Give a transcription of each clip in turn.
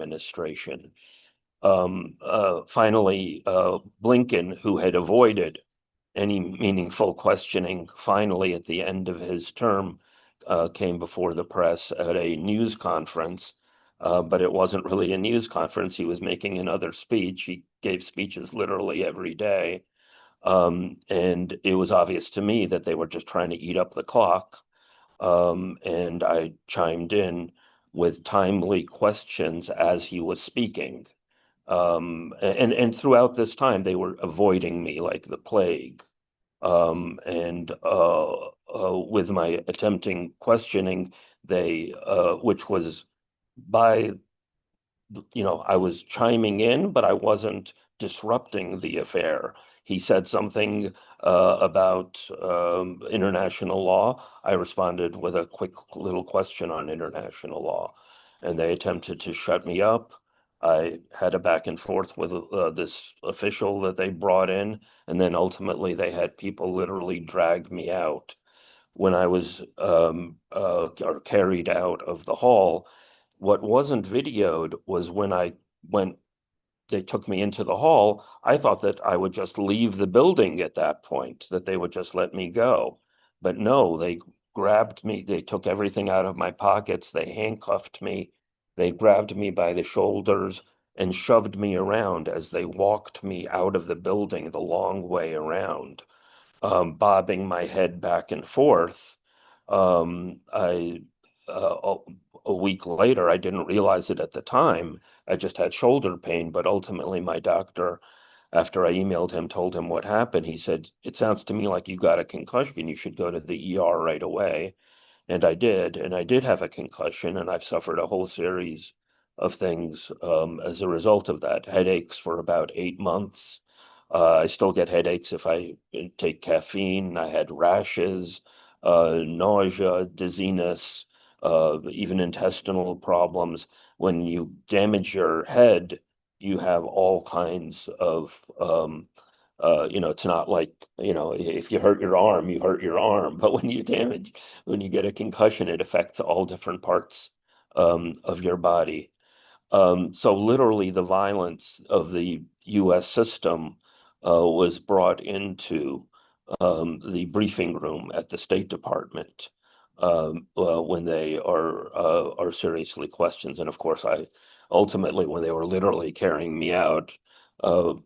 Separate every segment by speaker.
Speaker 1: administration. Finally, Blinken, who had avoided any meaningful questioning, finally at the end of his term, came before the press at a news conference. But it wasn't really a news conference. He was making another speech. He gave speeches literally every day. And it was obvious to me that they were just trying to eat up the clock. And I chimed in with timely questions as he was speaking. And throughout this time, they were avoiding me like the plague. And with my attempting questioning, which was by, I was chiming in, but I wasn't disrupting the affair. He said something about international law. I responded with a quick little question on international law, and they attempted to shut me up. I had a back and forth with this official that they brought in, and then ultimately they had people literally drag me out. When I was or carried out of the hall, what wasn't videoed was when I went, they took me into the hall. I thought that I would just leave the building at that point, that they would just let me go. But no, they grabbed me. They took everything out of my pockets. They handcuffed me. They grabbed me by the shoulders and shoved me around as they walked me out of the building the long way around, bobbing my head back and forth. I a week later, I didn't realize it at the time. I just had shoulder pain, but ultimately my doctor, after I emailed him, told him what happened. He said, "It sounds to me like you got a concussion. You should go to the ER right away." And I did, and I did have a concussion, and I've suffered a whole series of things as a result of that. Headaches for about 8 months. I still get headaches if I take caffeine. I had rashes, nausea, dizziness, even intestinal problems. When you damage your head, you have all kinds of it's not like, if you hurt your arm, you hurt your arm. But when you get a concussion, it affects all different parts of your body. So literally the violence of the US system was brought into the briefing room at the State Department when they are seriously questioned. And of course, I ultimately, when they were literally carrying me out,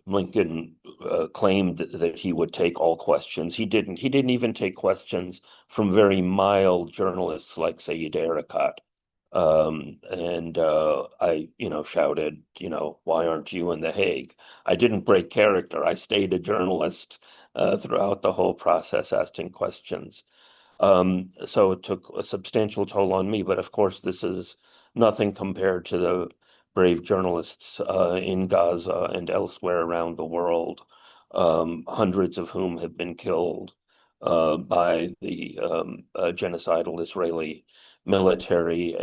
Speaker 1: Lincoln claimed that he would take all questions. He didn't. He didn't even take questions from very mild journalists like Sayed Erekat. And I, shouted, "Why aren't you in The Hague?" I didn't break character. I stayed a journalist throughout the whole process, asking questions. So it took a substantial toll on me. But of course, this is nothing compared to the brave journalists in Gaza and elsewhere around the world, hundreds of whom have been killed by the genocidal Israeli military.